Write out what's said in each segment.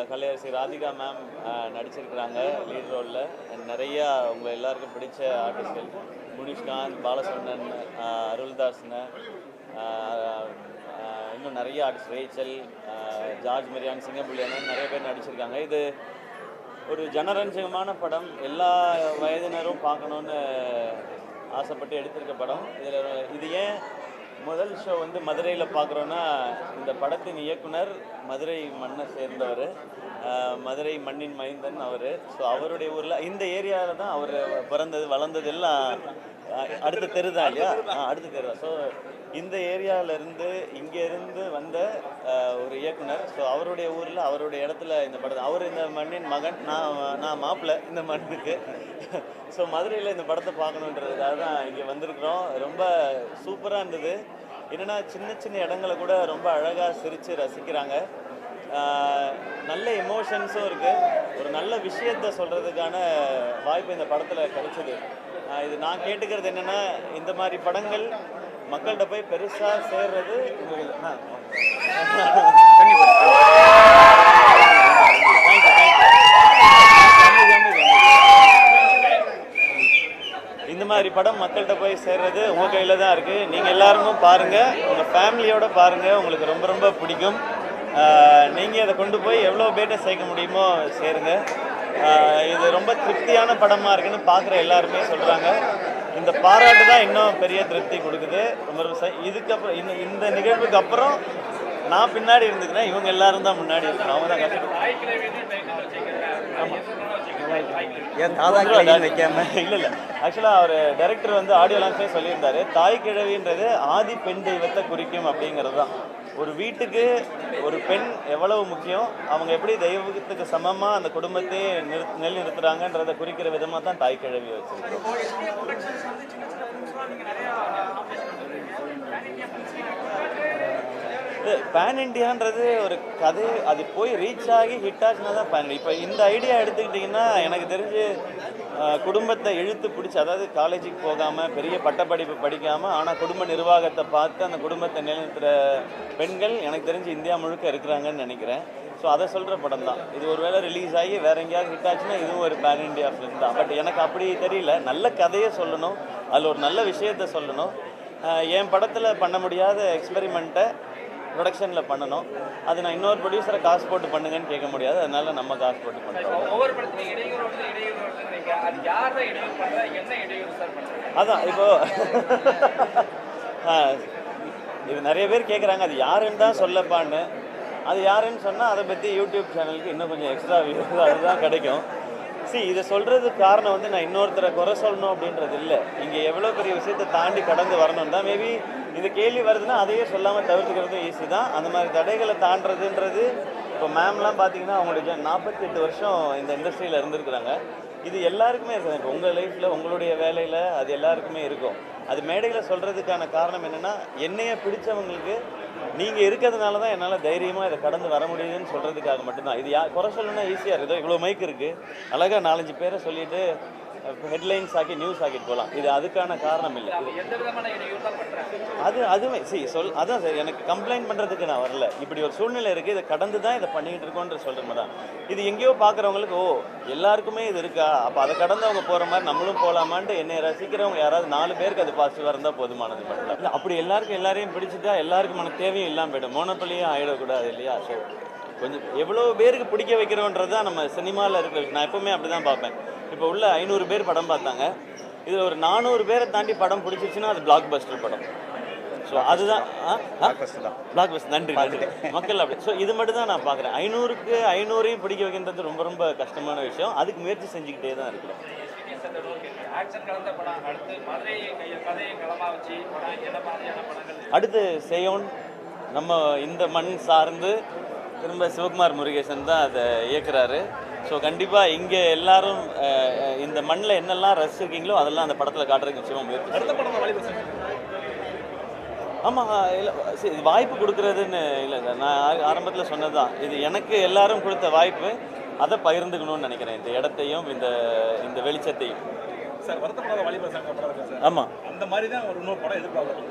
Kalaiyarasi Radhika ma'am நடிச்சிருக்கிறாங்க lead ரோலில். நிறையா உங்கள் எல்லாருக்கும் பிடிச்ச ஆர்டிஸ்ட்கள் முனிஷ்காந்த், பாலசந்தன், அருள்தாஸ்னு, இன்னும் நிறைய ஆர்டிஸ்ட் ரேச்சல், ஜார்ஜ் மிரியான், சிங்கம்புலியானன் நிறைய பேர் நடிச்சிருக்காங்க. இது ஒரு ஜனரஞ்சகமான படம், எல்லா வயதினரும் பார்க்கணுன்னு ஆசைப்பட்டு எடுத்திருக்க படம். இது ஏன் முதல் ஷோ வந்து மதுரையில் பார்க்குறோன்னா, இந்த படத்தின் இயக்குனர் மதுரை மண்ணை சேர்ந்தவர், மதுரை மண்ணின் மைந்தன் அவர். ஸோ அவருடைய ஊரில் இந்த ஏரியாவில் தான் அவர் பிறந்தது வளர்ந்தது எல்லாம் அடுத்த தெரு தான் இல்லையா? அடுத்த தெரு தான். ஸோ இந்த ஏரியாவிலேருந்து இங்கேருந்து வந்த ஒரு இயக்குனர். ஸோ அவருடைய ஊரில் அவருடைய இடத்துல இந்த படம், அவர் இந்த மண்ணின் மகன், நான் மாப்பிள்ளை இந்த மண்ணுக்கு. ஸோ மதுரையில் இந்த படத்தை பார்க்கணுன்றதுக்காக தான் இங்கே வந்திருக்கிறோம். ரொம்ப சூப்பராக இருந்தது. என்னென்னா சின்ன சின்ன இடங்களை கூட ரொம்ப அழகாக சிரித்து ரசிக்கிறாங்க. நல்ல எமோஷன்ஸும் இருக்குது. ஒரு நல்ல விஷயத்தை சொல்கிறதுக்கான வாய்ப்பு இந்த படத்தில் கிடைச்சிது. இது நான் கேட்டுக்கிறது என்னென்னா, இந்த மாதிரி படங்கள் மக்கள்கிட்ட போய் பெருசாக சேர்றது இந்த மாதிரி படம் மக்கள்கிட்ட போய் சேர்றது உங்கள் கையில் தான் இருக்குது. நீங்கள் எல்லாருமே பாருங்கள், உங்கள் ஃபேமிலியோடு பாருங்கள், உங்களுக்கு ரொம்ப ரொம்ப பிடிக்கும். நீங்கள் அதை கொண்டு போய் எவ்வளோ பேர்ட்ட சேர்க்க முடியுமோ சேருங்க. இது ரொம்ப திருப்தியான படமாக இருக்குன்னு பார்க்குற எல்லாருமே சொல்கிறாங்க. இந்த பாராட்டு தான் இன்னும் பெரிய திருப்தி கொடுக்குது. ரொம்ப இதுக்கப்புறம் இந்த நிகழ்வுக்கு அப்புறம் நான் பின்னாடி இருந்துக்கிறேன், இவங்க எல்லாரும் தான் முன்னாடி இருக்கணும். அவங்க தான் வைக்காம இல்லை. ஆக்சுவலாக அவர் டைரக்டர் வந்து ஆடியோ லான்ச்லேயே சொல்லியிருந்தாரு, தாய் கிழவின்றது ஆதி பெண் தெய்வத்தை குறிக்கும் அப்படிங்கிறது தான். ஒரு வீட்டுக்கு ஒரு பெண் எவ்வளவு முக்கியம், அவங்க எப்படி தெய்வத்துக்கு சமமாக அந்த குடும்பத்தையே நிறுத்துறாங்கன்றதை குறிக்கிற விதமாக தான் தாய் கிழவி வச்சிருக்கோம். பேன் இண்டியான்றது ஒரு கதை, அது போய் ரீச் ஆகி ஹிட் ஆச்சுன்னா தான் பேன். இப்போ இந்த ஐடியா எடுத்துக்கிட்டிங்கன்னா, எனக்கு தெரிஞ்சு குடும்பத்தை இழுத்து பிடிச்சி, அதாவது காலேஜுக்கு போகாமல் பெரிய பட்டப்படிப்பு படிக்காமல் ஆனால் குடும்ப நிர்வாகத்தை பார்த்து அந்த குடும்பத்தை நிலைநிறுத்துகிற பெண்கள் எனக்கு தெரிஞ்சு இந்தியா முழுக்க இருக்கிறாங்கன்னு நினைக்கிறேன். ஸோ அதை சொல்கிற படம் தான் இது. ஒரு வேளை ரிலீஸ் ஆகி வேறு எங்கேயாவது ஹிட் ஆச்சுன்னா இதுவும் ஒரு பேன் இண்டியா ஃபிலிம் தான். பட் எனக்கு அப்படி தெரியல. நல்ல கதையை சொல்லணும், அதில் ஒரு நல்ல விஷயத்தை சொல்லணும். என் படத்தில் பண்ண முடியாத எக்ஸ்பெரிமெண்ட்டை ப்ரொடக்ஷனில் பண்ணணும். அது நான் இன்னொரு ப்ரொடியூசரை காசு போட்டு பண்ணுங்கன்னு கேட்க முடியாது. அதனால நம்ம காசு போட்டு பண்ணுறோம். அதான் இப்போ இது நிறைய பேர் கேட்குறாங்க, அது யாருன்னு தான் சொல்லப்பான்னு. அது யாருன்னு சொன்னால் அதை பற்றி யூடியூப் சேனலுக்கு இன்னும் கொஞ்சம் எக்ஸ்ட்ரா வியூஸ் அதுதான் கிடைக்கும். இதை சொல்கிறதுக்கு காரணம் வந்து நான் இன்னொருத்தரை குறை சொல்லணும் அப்படின்றது இல்லை. இங்கே எவ்வளோ பெரிய விஷயத்தை தாண்டி கடந்து வரணும் தான். மேபி இந்த கேள்வி வருதுன்னா அதையே சொல்லாமல் தவிர்த்துக்கிறதும் ஈஸி தான். அந்த மாதிரி தடைகளை தாண்டதுன்றது, இப்போ மேம்லாம் பார்த்தீங்கன்னா அவங்களுடைய 48 வருஷம் இந்த இண்டஸ்ட்ரியில் இருந்திருக்கிறாங்க. இது எல்லாருக்குமே இருக்குது. இப்போ உங்கள் லைஃப்பில் உங்களுடைய வேலையில் அது எல்லாருக்குமே இருக்கும். அது மேடையில் சொல்கிறதுக்கான காரணம் என்னென்னா, என்னையை பிடிச்சவங்களுக்கு நீங்கள் இருக்கிறதுனால தான் என்னால் தைரியமாக இதை கடந்து வர முடியுதுன்னு சொல்கிறதுக்காக மட்டும்தான். இது குறை சொல்லணும்னா ஈஸியாக இருக்குது. இவ்வளோ மைக் இருக்குது, அழகாக 4-5 பேரை சொல்லிவிட்டு ஹெட்லைன்ஸ் ஆக்கி நியூஸ் ஆக்கிட்டு போகலாம். இது அதுக்கான காரணம் இல்லை. அதுவுமே அதான் சார், எனக்கு கம்ப்ளைண்ட் பண்ணுறதுக்கு நான் வரல. இப்படி ஒரு சூழ்நிலை இருக்குது, இதை கடந்து தான் இதை பண்ணிக்கிட்டு இருக்கோன்ற சொல்கிற தான். இது எங்கேயோ பார்க்குறவங்களுக்கு எல்லாருக்குமே இது இருக்கா, அப்போ அதை கடந்து அவங்க போகிற மாதிரி நம்மளும் போகலாமான்ட்டு என்னை ரசிக்கிறவங்க யாராவது 4 பேருக்கு அது பாசிட்டிவாக இருந்தால் போதுமானது. பண்ணலாம் இல்லை, அப்படி எல்லாரையும் பிடிச்சிட்டா எல்லாருக்கும் மன தேவையும் இல்லாமல் போய்டும், மோனோபலியும் ஆகிடக்கூடாது இல்லையா? ஸோ கொஞ்சம் எவ்வளோ பேருக்கு பிடிக்க வைக்கிறோன்றது தான் நம்ம சினிமாவில் இருக்கிற. நான் எப்பவுமே அப்படி தான் பார்ப்பேன். இப்போ உள்ள 500 பேர் படம் பார்த்தாங்க, இதில் ஒரு 400 பேரை தாண்டி படம் பிடிச்சிருச்சுன்னா அது பிளாக் பஸ்டர் படம். ஸோ அதுதான் பிளாக் பஸ்டர். நன்றி மக்கள் அப்படி. ஸோ இது மட்டும் தான் நான் பார்க்குறேன். 500க்கு 500ஐயும் பிடிக்க வைக்கின்றது ரொம்ப ரொம்ப கஷ்டமான விஷயம். அதுக்கு முயற்சி செஞ்சுக்கிட்டே தான் இருக்கிறோம். அடுத்து செய்யோன் நம்ம இந்த மண் சார்ந்து திரும்ப சிவகுமார் முருகேசன் தான் அதை இயக்குறாரு. ஸோ கண்டிப்பாக இங்கே எல்லாரும் இந்த மண்ணில் என்னெல்லாம் ரசிச்சிருக்கீங்களோ அதெல்லாம் அந்த படத்தில் காட்டுறதுக்கு நிச்சயமாக முயற்சி. ஆமாம், இல்லை இது வாய்ப்பு கொடுக்குறதுன்னு இல்லைங்க, நான் ஆரம்பத்தில் சொன்னது தான். இது எனக்கு எல்லாரும் கொடுத்த வாய்ப்பு, அதை பகிர்ந்துக்கணும்னு நினைக்கிறேன். இந்த இடத்தையும் இந்த வெளிச்சத்தையும். சார் வருத்தப்படாத வாலிபர் சங்கம் படம் இருக்கு சார். ஆமாம், அந்த மாதிரி தான் ஒரு இன்னொரு படம் எதிர்பார்க்குறோம்.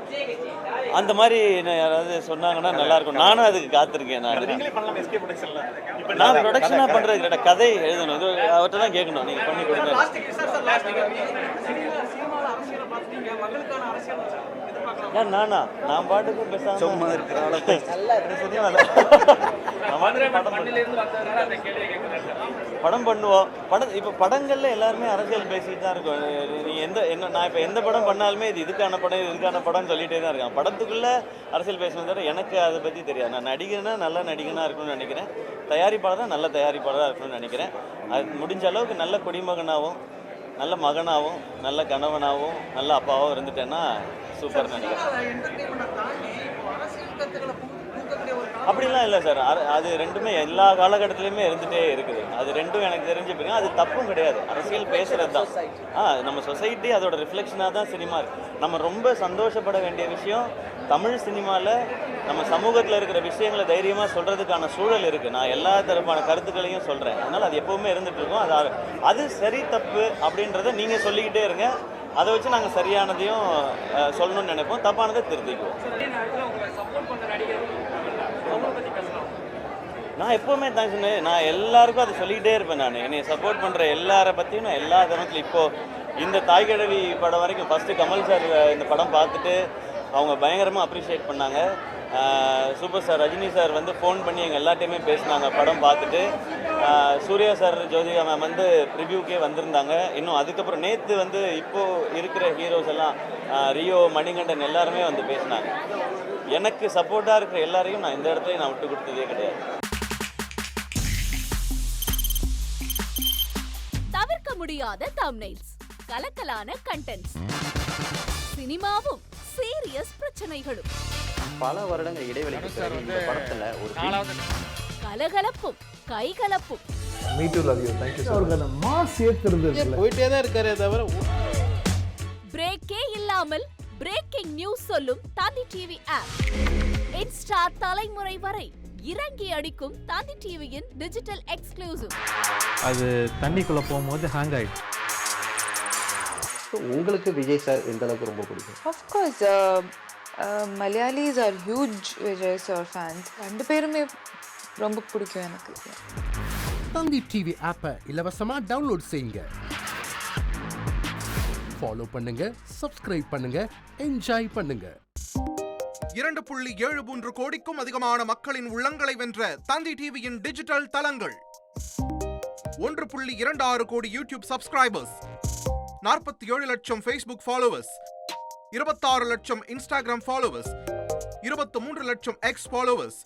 அந்த மாதிரி யாராவது சொன்னாங்கன்னா நல்லாயிருக்கும். நானும் அதுக்கு காத்திருக்கேன். நீங்களே பண்ணலாம் எஸ்கே ப்ரொடக்ஷன்ல. நான் ப்ரொடக்ஷனாக பண்ணுறது கிடையாது, கதை எழுதணும். இது அவர்கிட்ட தான் கேட்கணும், நீங்கள் பண்ணி கொடுங்க. ஏன் நானா? நான் பாட்டுக்கு பேசாம சும்மா படம் பண்ணுவோம். இப்போ படங்கள்ல எல்லாருமே அரசியல் பேசிட்டு தான் இருக்கும். நீ நான் இப்போ எந்த படம் பண்ணாலுமே இது இதுக்கான படம் இதுக்கான படம்னு சொல்லிட்டே தான் இருக்கேன். படத்துக்குள்ள அரசியல் பேசணும் தவிர எனக்கு அதை பற்றி தெரியாது. நான் நடிகனா நல்ல நடிகனாக இருக்கணும்னு நினைக்கிறேன், தயாரிப்பாளர் நல்ல தயாரிப்பாளராக இருக்கணும்னு நினைக்கிறேன். அது முடிஞ்ச அளவுக்கு நல்ல குடிமகனாகவும் நல்ல மகனாகவும் நல்ல கணவனாகவும் நல்ல அப்பாவும் இருந்துட்டேன்னா சூப்பர் நினைக்கிறேன். அப்படிலாம் இல்லை சார், அது ரெண்டுமே எல்லா காலகட்டத்திலையுமே இருந்துகிட்டே இருக்குது. அது ரெண்டும் எனக்கு தெரிஞ்சுப்பீங்க, அது தப்பும் கிடையாது. அரசியல் பேசுகிறது தான் நம்ம சொசைட்டி, அதோட ரிஃப்ளெக்ஷனாக தான் சினிமா இருக்குது. நம்ம ரொம்ப சந்தோஷப்பட வேண்டிய விஷயம், தமிழ் சினிமாவில் நம்ம சமூகத்தில் இருக்கிற விஷயங்களை தைரியமாக சொல்கிறதுக்கான சூழல் இருக்குது. நான் எல்லா தரப்பான கருத்துக்களையும் சொல்கிறேன். அதனால் அது எப்போவுமே இருந்துகிட்ருக்கோம். அது சரி தப்பு அப்படின்றத நீங்கள் சொல்லிக்கிட்டே இருங்க. அதை வச்சு நாங்கள் சரியானதையும் சொல்லணும்னு நினைப்போம், தப்பானதை திருத்திக்குவோம். நான் எப்போவுமே தான் சொன்னேன், நான் எல்லாருக்கும் அதை சொல்லிக்கிட்டே இருப்பேன். நான் என்னை சப்போர்ட் பண்ணுற எல்லாரை பற்றியும் நான் எல்லா தருணத்துலையும், இப்போது இந்த தாய்க்கிழவி படம் வரைக்கும் ஃபஸ்ட்டு கமல் சார் இந்த படம் பார்த்துட்டு அவங்க பயங்கரமாக அப்ரிஷியேட் பண்ணாங்க. சூப்பர் ஸ்டார் ரஜினி சார் வந்து ஃபோன் பண்ணி எங்கள் எல்லாத்தையுமே பேசினாங்க படம் பார்த்துட்டு. சூர்யா சார் ஜோதிகா மேம் வந்து ரிவ்யூக்கே வந்திருந்தாங்க. இன்னும் அதுக்கப்புறம் நேற்று வந்து இப்போது இருக்கிற ஹீரோஸ் எல்லாம் ரியோ, மணிகண்டன் எல்லாருமே வந்து பேசினாங்க. எனக்கு சப்போர்ட்டாக இருக்கிற எல்லாரையும் நான் இந்த இடத்துல நான் விட்டு கொடுத்ததே கிடையாது. தவிர்க்க முடியாத தம்ப்நெயில்ஸ், கலக்கலான கண்டென்ட்ஸ், சினிமாவும் சீரியஸ் பிரச்சனைகளும், பல வருடங்கள் இடைவெளிக்கு பிறகு இந்த படத்துல ஒரு கலகலப்பும் கைகலப்பும், me too love you thank you அவர்களை மாஸ் ஏத்துறது போயிட்டே தான் இருக்காரே தவிர பிரேக்கே இல்லாமல் பிரேக்கிங் நியூஸ் சொல்லும் தந்தி டிவி ஆப். இன்ஸ்டா தலைமுறை வரை இறங்கி அடிக்கும் தந்தி டிவியின் டிஜிட்டல் எக்ஸ்க்ளூசிவ். அது தண்ணிக்குள்ள போகும்போது ஹேங் ஆயிடுச்சு. உங்களுக்கு விஜய் சார் எந்த அளவுக்கு ரொம்ப பிடிக்கும்? Of course, Malayalis are huge Vijay sir fans. ரெண்டு பேருமே ரொம்ப பிடிக்கும் எனக்கு. தந்தி டிவி ஆப்பை இலவசமா டவுன்லோட் செய்யுங்க, ஃபாலோ பண்ணுங்க, சப்ஸ்கிரைப் பண்ணுங்க, என்ஜாய் பண்ணுங்க. 2.73 கோடிக்கும் அதிகமான மக்களின் உள்ளங்களை வென்ற தந்தி டிவியின் டிஜிட்டல் தளங்கள், 1.26 கோடி யூடியூப் சப்ஸ்கிரைபர்ஸ், 47 லட்சம் ஃபேஸ்புக் ஃபாலோவர்ஸ், 26 லட்சம் இன்ஸ்டாகிராம் ஃபாலோவர்ஸ், 23 லட்சம் எக்ஸ் ஃபாலோவர்ஸ்,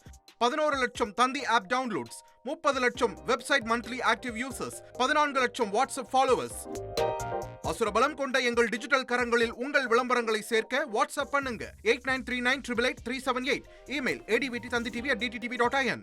11 லட்சம் தந்தி ஆப் டவுன்லோட்ஸ், 30 லட்சம் வெப்சைட் மந்த்லி ஆக்டிவ் யூசர்ஸ், 14 லட்சம் வாட்ஸ்அப் ஃபாலோவர்ஸ். அசுரபலம் கொண்ட எங்கள் டிஜிட்டல் கரங்களில் உங்கள் விளம்பரங்களை சேர்க்க வாட்ஸ்அப் பண்ணுங்க 8939888378. Email advt@dttv.in.